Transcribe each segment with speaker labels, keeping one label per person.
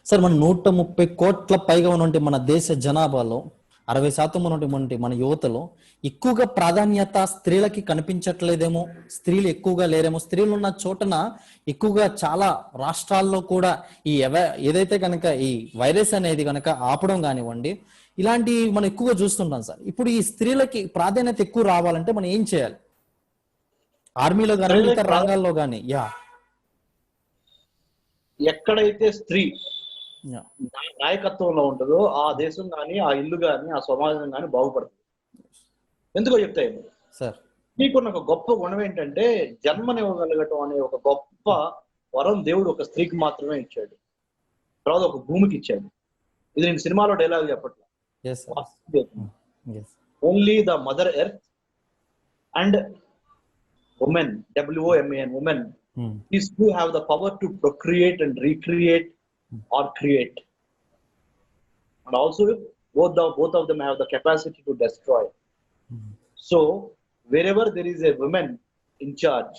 Speaker 1: Sir మన 130 కోట్ల పైగా ఉన్నటువంటి మన దేశ జనాభాలో 60% ఉన్నటువంటి మన యువతలో ఎక్కువగా ప్రాధాన్యత స్త్రీలకి కనిపించట్లేదేమో, స్త్రీలు ఎక్కువగా లేరేమో. స్త్రీలు ఉన్న చోటన ఎక్కువగా చాలా రాష్ట్రాల్లో కూడా ఈ ఏదైతే కనుక ఈ వైరస్ అనేది కనుక ఆపడం కానివ్వండి, ఇలాంటి మనం ఎక్కువగా చూస్తుంటాం సార్. ఇప్పుడు ఈ స్త్రీలకి ప్రాధాన్యత ఎక్కువ రావాలంటే మనం ఏం చేయాలి? ఆర్మీలో కానీ ఇతర రంగాల్లో కానీ
Speaker 2: ఎక్కడైతే స్త్రీ నాయకత్వంలో ఉంటుందో ఆ దేశం కానీ, ఆ ఇల్లు కానీ, ఆ సమాజం కానీ బాగుపడుతుంది. ఎందుకో చెప్తాయి
Speaker 1: సార్.
Speaker 2: మీకున్న ఒక గొప్ప గుణం ఏంటంటే జన్మనివ్వగలగటం అనే ఒక గొప్ప వరం దేవుడు ఒక స్త్రీకి మాత్రమే ఇచ్చాడు, తర్వాత ఒక భూమికి ఇచ్చాడు. ఇది నేను సినిమాలో డైలాగ్ చెప్పట్లా. Only the mother earth and women, WOMAN, women, is who have the power to procreate and recreate or create, and also both of them have the capacity to destroy. So wherever there is a woman in charge,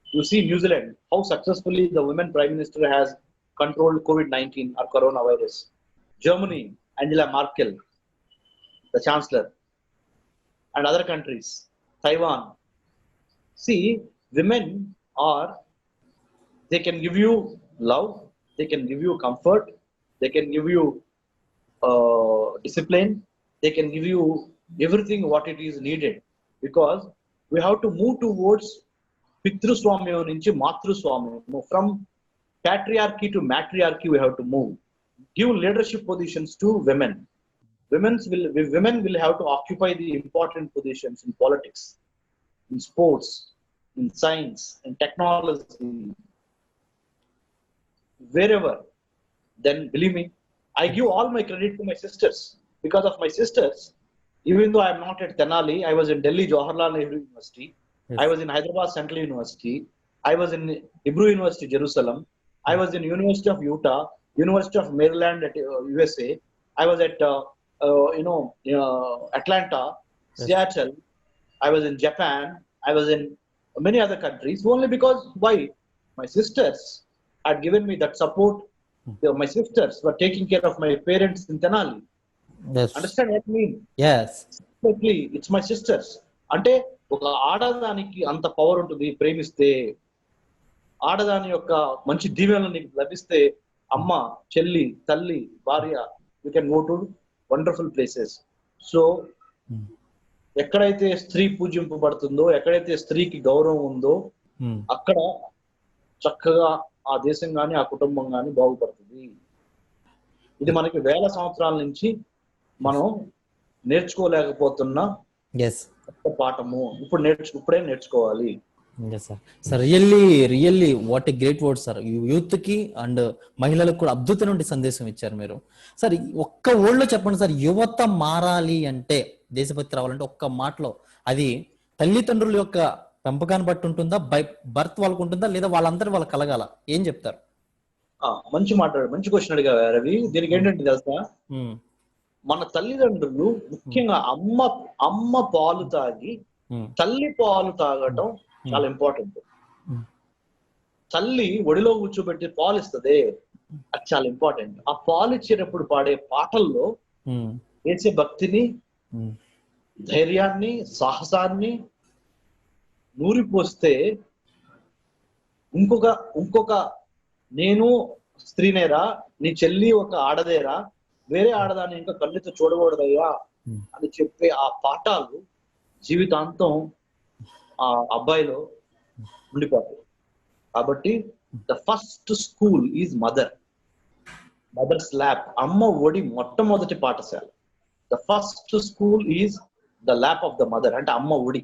Speaker 2: you see New Zealand, how successfully the women prime minister has controlled COVID-19 or coronavirus. Germany, Angela Merkel, the chancellor, and other countries, Taiwan. See, women they can give you love, they can give you comfort, they can give you discipline, they can give you everything what it is needed, because we have to move towards Pitruswamyam nunchi Matruswamyam. From patriarchy to matriarchy we have to move. Give leadership positions to women. Women will have to occupy the important positions in politics, in sports, in science, in technology, wherever. Then believe me, I give all my credit to my sisters. Because of my sisters, even though I am not at Tenali, I was in Delhi Jawaharlal Nehru University, yes. I was in Hyderabad Central University, I was in Hebrew University Jerusalem, I was in University of Utah, University of Maryland at USA, I was at Atlanta, yes. Seattle, I was in Japan, I was in many other countries, only because why? My sisters had given me that support. My sisters were taking care of my parents in Tenali.
Speaker 1: Yes.
Speaker 2: Understand what I mean?
Speaker 1: Yes.
Speaker 2: Exactly. It's my sisters. అంటే ఒక ఆడదానికి అంత power ఉంటుంది. ప్రేమిస్తే ఆడదాని యొక్క మంచి దీవెనలు నీకు లభిస్తే, అమ్మ, చెల్లి, తల్లి, భార్య, you can go to wonderful places. So ఎక్కడైతే స్త్రీ పూజింపబడుతుందో, ఎక్కడైతే స్త్రీకి గౌరవం ఉందో, అక్కడ చక్కగా ఆ దేశం గాని, ఆ కుటుంబం గాని బాగుపడుతుంది. ఇది మనకి వేల సంవత్సరాల నుంచి మనం నేర్చుకోలేకపోతున్న పాఠము. ఇప్పుడే నేర్చుకోవాలి.
Speaker 1: Sir really what a great word sir. Youth కి అండ్ మహిళలకు కూడా అద్భుతమైన సందేశం ఇచ్చారు మీరు. సార్ ఒక్క వర్డ్లో చెప్పండి సార్, యువత మారాలి అంటే, దేశభక్తి రావాలంటే ఒక్క మాటలో అది తల్లిదండ్రుల యొక్క పెంపకాన్ని బట్టి ఉంటుందా, బర్త్ వాళ్ళకు ఉంటుందా, లేదా వాళ్ళందరూ వాళ్ళకి కలగాల? ఏం చెప్తారు?
Speaker 2: మంచి క్వశ్చన్ అడిగా రవి. దీనికి ఏంటంటే తెలుసా, మన తల్లిదండ్రులు ముఖ్యంగా అమ్మ పాలు తాగి తల్లి పాలు తాగటం చాలా ఇంపార్టెంట్. తల్లి ఒడిలో కూర్చోబెట్టి పాలు ఇస్తుంది, అది చాలా ఇంపార్టెంట్. ఆ పాలు ఇచ్చేటప్పుడు పాడే పాటల్లో వేసే భక్తిని, ధైర్యాన్ని, సాహసాన్ని నూరిపోస్తే ఇంకొక నేను స్త్రీనేరా, నీ చెల్లి ఒక ఆడదేరా, వేరే ఆడదాన్ని ఇంకా కళ్ళతో చూడకూడదయ్యా అని చెప్పే ఆ పాఠాలు జీవితాంతం ఆ అబ్బాయిలో ఉండిపోతాయి. కాబట్టి the first school is mother's lap. అమ్మ ఒడి మొట్టమొదటి పాఠశాల. The first school is the lap of the mother, అంటే అమ్మ ఒడి.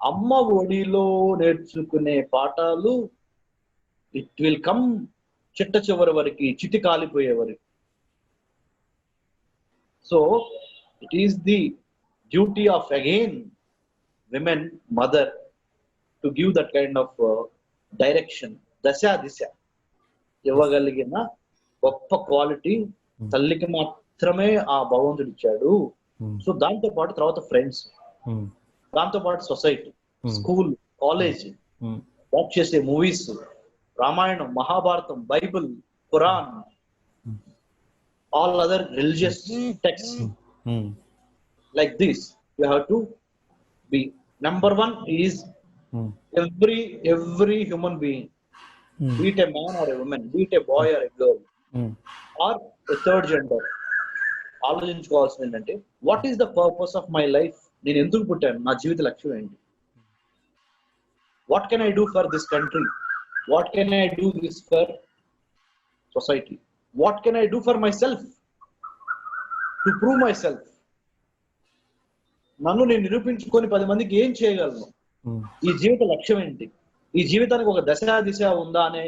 Speaker 2: అమ్మ ఒడిలో నేర్చుకునే పాఠాలు ఇట్ విల్ కమ్ చిట్ట చివరి వరకు, చిటి కాలిపోయే వరకు. So it is the duty of again women, mother, to give that kind of direction, దిశ ఇవ్వగలిగిన గొప్ప క్వాలిటీ తల్లికి మాత్రమే ఆ భగవంతుడు ఇచ్చాడు. సో దాంతో పాటు తర్వాత ఫ్రెండ్స్, దాంతో పాటు సొసైటీ, స్కూల్, కాలేజ్, వాచ్ చేసే movies, Ramayanam, Mahabharatam, Bible, Quran, all other religious texts.
Speaker 1: Hmm.
Speaker 2: Like this, you have to be. Number one is
Speaker 1: Hmm.
Speaker 2: every human being,
Speaker 1: Hmm.
Speaker 2: be it a man or a woman, be it a boy or a girl,
Speaker 1: Hmm.
Speaker 2: or a third gender, ఆలోచించుకోవాల్సింది ఏంటంటే what is the purpose of my life, నేను ఎందుకు పుట్టాను, నా జీవిత లక్ష్యం ఏంటి, what can I do for this country, what can I do this for society, what can I do for my self to prove my self, నన్ను నేను నిరూపించుకొని 10 మందికి ఏం చేయగలను,
Speaker 1: Hmm.
Speaker 2: ఈ జీవిత లక్ష్యం ఏంటి, ఈ జీవితానికి ఒక దశ దిశ ఉందా అనే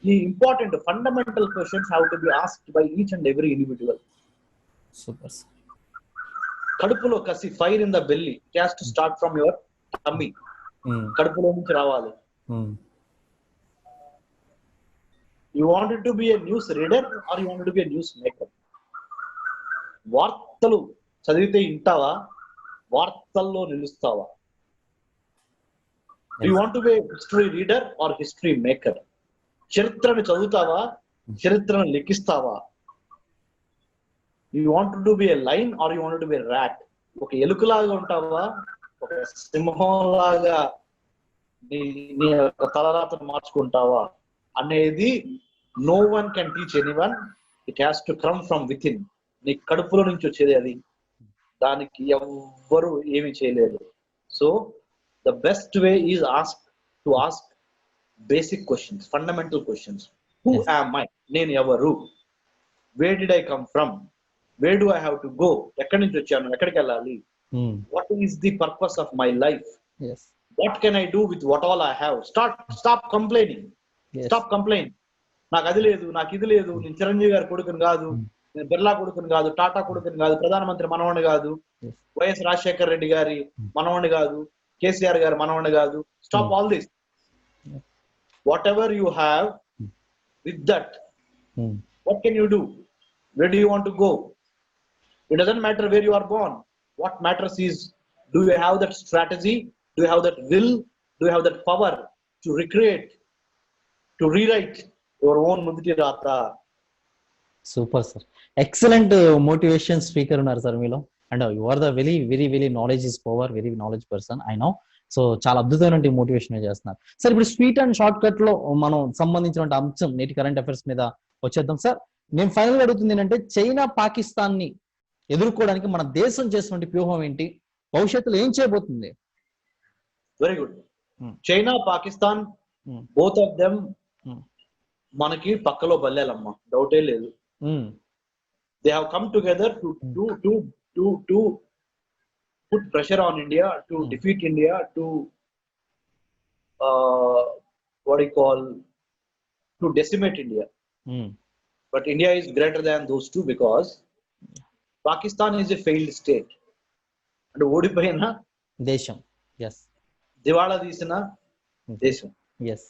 Speaker 2: ఈ important fundamental questions have to be asked by each and every individual.
Speaker 1: Super sir.
Speaker 2: కడుపులో కసి, fire in the belly, it has to start from your tummy,
Speaker 1: Hmm.
Speaker 2: కడుపులో నుంచి రావాలి.
Speaker 1: Hmm.
Speaker 2: You wanted to be a news reader or you wanted to be a news maker? వార్తలు చదివితే ఇంటావా, వార్తల్లో నిలుస్తావా? You want to be history reader or history maker? చరిత్రను చదువుతావా, చరిత్రను లిఖిస్తావా? You want to be a lion are you want to be a rat? ఒక ఎలుకలాగా ఉంటావా, ఒక సింహంలాగా నీ నీ యొక్క తలరాతను మార్చుకుంటావా అనేది no one can teach anyone. It has to come from within. నీ కడుపులో నుంచి వచ్చేది అది, దానికి ఎవ్వరు ఏమి చేయలేరు. So the best way is ask basic questions, fundamental questions. Who
Speaker 1: Yes.
Speaker 2: Am I, నేను ఎవరు, where did I come from, where do I have to go, ఎక్కడి నుంచి వచ్చాను, ఎక్కడికి వెళ్ళాలి,
Speaker 1: Hmm.
Speaker 2: What is the purpose of my life,
Speaker 1: Yes.
Speaker 2: what can I do with what all I have? Stop complaining.
Speaker 1: Yes.
Speaker 2: Stop complaining. నాకు అది లేదు, నాకు ఇది లేదు, నేను చిరంజీవి గారి కొడుకుని కాదు, నేను బిర్లా కొడుకుని కాదు, టాటా కొడుకుని కాదు, ప్రధానమంత్రి మనవాణ్ణి కాదు,
Speaker 1: Yes.
Speaker 2: వైఎస్ రాజశేఖర రెడ్డి గారి మనవాణ్ణి కాదు, కేసీఆర్ గారి మనవాణ్ణి కాదు. Stop all this. What ever you have, with that
Speaker 1: Hmm.
Speaker 2: what can you do? Where do you want to go? It doesn't matter where you are born. What matters is, do you have that strategy, do you have that will, do you have that power to recreate, to rewrite your own Muditi Rata?
Speaker 1: Super sir. Excellent motivation speaker ఉన్నారు sir మీలో. And you are the very very very knowledge is power, very knowledge person I know. So చాలా అద్భుతమైన motivation చేస్తున్నారు sir. ఇప్పుడు sweet and short cut లో మనం సంబంధించిన అంశం నేటి కరెంట్ అఫైర్స్ మీద వచ్చేద్దాం సార్. నేను ఫైనల్ గా అడుగుతుంది ఏంటంటే, చైనా పాకిస్తాన్ ని ఎదుర్కోవడానికి మన దేశం చేసినటువంటి వ్యూహం ఏంటి, భవిష్యత్తులో ఏం చేయబోతుంది?
Speaker 2: Very good. China, Pakistan, both of them మనకి పక్కలో బల్లేలమ్మా, డౌటే లేదు. They have come together to put pressure on India, to defeat India, to what do you call, to decimate India. But India is greater than those two because Pakistan is a failed state. And ఓడిపోయిన
Speaker 1: దేశం. Yes.
Speaker 2: దివాళా తీసిన దేశం.
Speaker 1: Yes.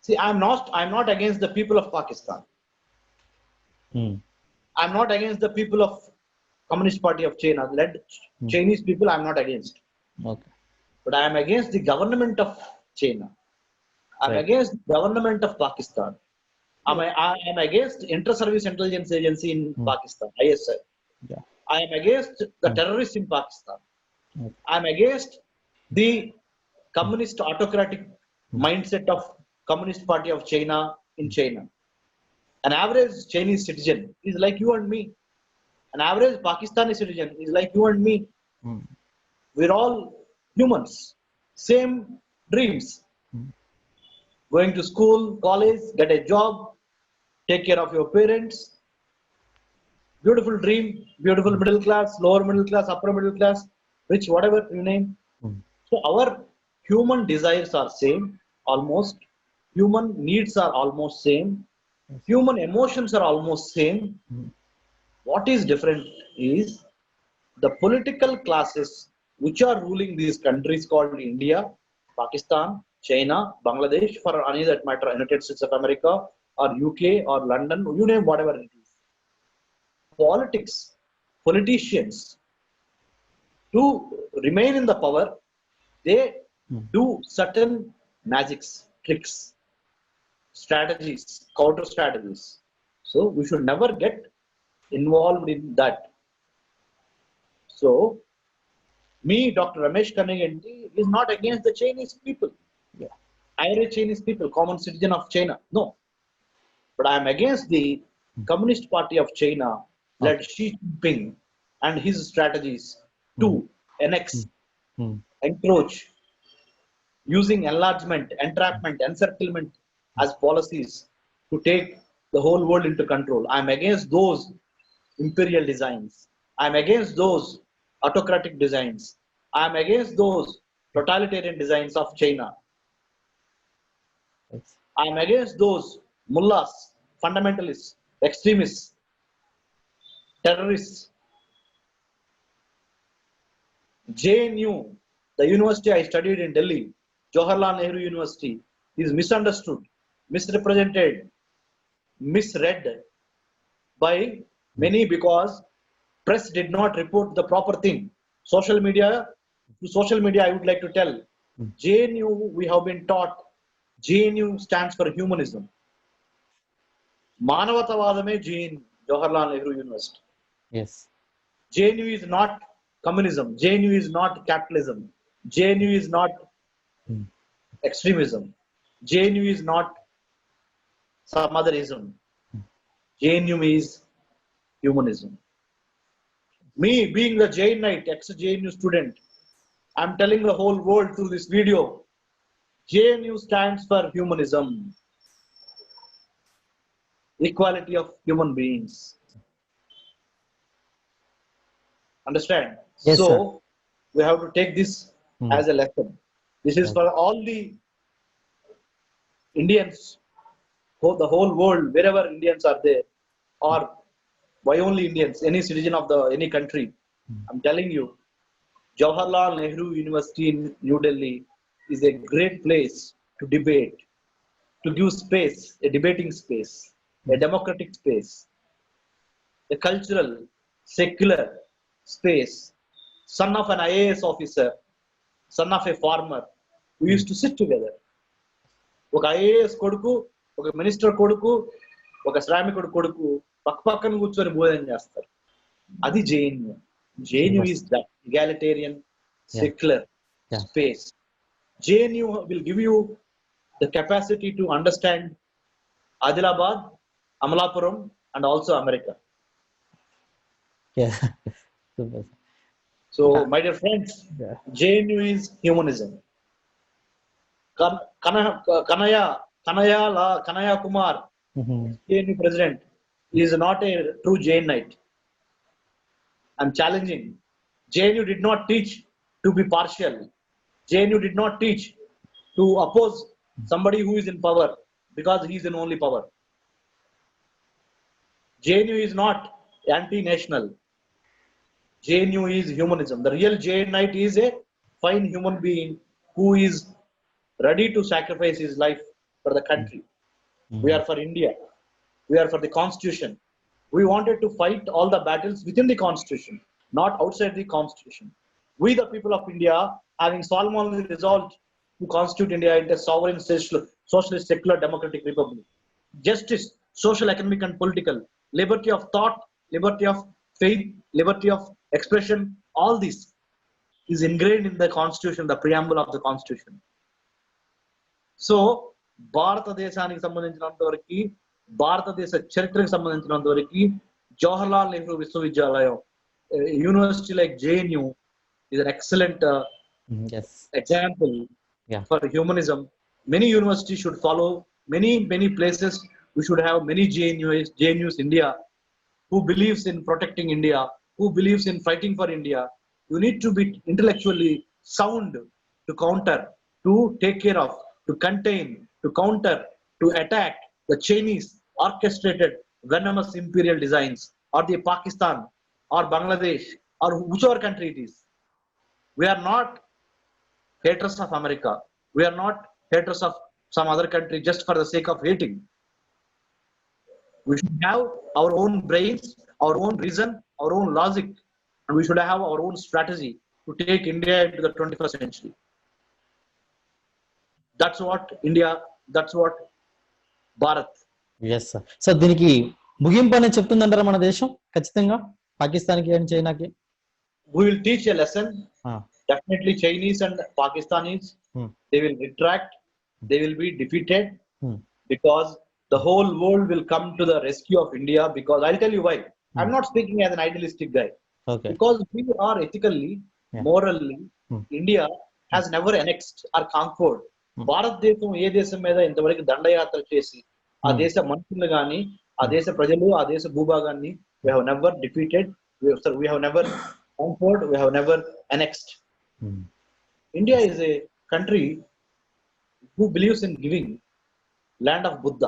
Speaker 2: See, I'm not against the people of Pakistan. I'm not against the people of Communist Party of China. Led Chinese people, I'm not against.
Speaker 1: Okay.
Speaker 2: But I am against the government of China. I'm
Speaker 1: Right.
Speaker 2: against the government of Pakistan. I am against Inter-Service Intelligence Agency in Pakistan, ISI.
Speaker 1: Yeah.
Speaker 2: I am against the terrorists in Pakistan.
Speaker 1: Okay.
Speaker 2: I am against the communist autocratic mindset of Communist Party of China in China. An average Chinese citizen is like you and me. An average Pakistani citizen is like you and me. We're all humans, same dreams. Going to school, college, get a job, take care of your parents. Beautiful dream, beautiful middle class, lower middle class, upper middle class, rich, whatever you name. So our human desires are same, almost. Human needs are almost same. Human emotions are almost same. What is different is the political classes which are ruling these countries called India, Pakistan, China, Bangladesh, for any that matter, United States of America or UK or London, you name whatever it is. Politics, politicians, to remain in the power, they do certain magics, tricks, strategies, counter strategies. So we should never get involved in that. So, me, Dr. Ramesh Kannaganti, is not against the Chinese people,
Speaker 1: Yeah.
Speaker 2: average Chinese people, common citizen of China. No, but I am against the Communist Party of China, led Xi Jinping and his strategies to annex,
Speaker 1: Hmm.
Speaker 2: encroach, using enlargement, entrapment, encirclement as policies to take the whole world into control. I am against those imperial designs. I am against those autocratic designs. I am against those totalitarian designs of China.
Speaker 1: Yes.
Speaker 2: I am against those mullahs, fundamentalists, extremists, terrorists. JNU, the university I studied in Delhi, Jawaharlal Nehru University, is misunderstood, misrepresented, misread by many because press did not report the proper thing. Social media, to social media, I would like to tell JNU, we have been taught JNU stands for humanism. Manavatavadame JNU, Jawaharlal Nehru University.
Speaker 1: Yes.
Speaker 2: JNU is not communism. JNU is not capitalism. JNU is not
Speaker 1: Hmm.
Speaker 2: extremism. JNU is not some other ism. JNU is humanism. Me being the Jain Knight, ex-JNU student, I'm telling the whole world through this video, JNU stands for humanism, equality of human beings. Understand?
Speaker 1: Yes,
Speaker 2: So
Speaker 1: sir.
Speaker 2: we have to take this as a lesson. This is for all the Indians, the whole world, wherever Indians are there, or why only Indians, any citizen of the any country. I'm telling you, Jawaharlal Nehru University in New Delhi is a great place to debate, to give space, a debating space, a democratic space, a cultural, secular space. Son of an IAS officer, son of a farmer, we used to sit together. ఒక IAS కొడుకు, ఒక minister కొడుకు, ఒక శ్రామికుడు కొడుకు పక్క పక్కన కూర్చొని భోజనం చేస్తారు. అది JNU. JNU is that egalitarian, secular
Speaker 1: Yeah.
Speaker 2: space. JNU will give you the capacity to understand Adilabad, Amalapuram, and also America.
Speaker 1: Yeah. Super.
Speaker 2: So, my dear friends,
Speaker 1: Yeah.
Speaker 2: JNU is humanism. Kanaya Kumar,
Speaker 1: Mhm.
Speaker 2: JNU president, is not a true Jainite. I'm challenging. JNU did not teach to be partial. JNU did not teach to oppose somebody who is in power because he is in only power. JNU is not anti-national. JNU is humanism. The real Jainite is a fine human being who is ready to sacrifice his life for the country. We are for India. We are for the constitution. We wanted to fight all the battles within the constitution, not outside the constitution. We, the people of India, having solemnly resolved to constitute India into a sovereign, socialist, secular, democratic republic. Justice, social, economic, and political, liberty of thought, liberty of faith, liberty of expression, all this is ingrained in the constitution, the preamble of the constitution. So భారతదేశానికి సంబంధించినంత వరకు, భారతదేశ చరిత్రకు సంబంధించినంత వరకు, జవహర్లాల్ నెహ్రూ విశ్వవిద్యాలయం, university like JNU is an excellent
Speaker 1: Yes.
Speaker 2: example
Speaker 1: Yeah.
Speaker 2: for humanism. Many universities should follow, many places we should have many JNUs India who believes in protecting India, who believes in fighting for India. You need to be intellectually sound to counter, to take care of, to contain, to counter, to attack the Chinese orchestrated venomous imperial designs, or the Pakistan, or Bangladesh, or whichever country it is. We are not haters of America. We are not haters of some other country just for the sake of hating. We should have our own brains, our own reason, our own logic, and we should have our own strategy to take India into the 21st century. That's what India, that's what Bharat.
Speaker 1: Yes sir. So దీనికి ముగింపు అనేది చెప్తుందంటారా మన దేశం ఖచ్చితంగా పాకిస్తాన్కి and చైనాకి?
Speaker 2: We will teach a lesson.
Speaker 1: Ah.
Speaker 2: Definitely Chinese and Pakistanis,
Speaker 1: Hmm.
Speaker 2: they will retract, they will be defeated,
Speaker 1: Hmm.
Speaker 2: because the whole world will come to the rescue of India. Because I'll tell you why. I'm not speaking as an idealistic guy.
Speaker 1: Okay.
Speaker 2: Because we are ethically,
Speaker 1: Yeah.
Speaker 2: morally,
Speaker 1: Hmm.
Speaker 2: India has never annexed or conquered. భారతదేశం ఏ దేశం మీద ఇంతవరకు దండయాత్ర చేసి ఆ దేశ మనుషులు గాని, ఆ దేశ ప్రజలు, ఆ దేశ భూభాగాన్ని we have never defeated, we have never conquered, we have never annexed. India is a country who believes in giving, land of Buddha.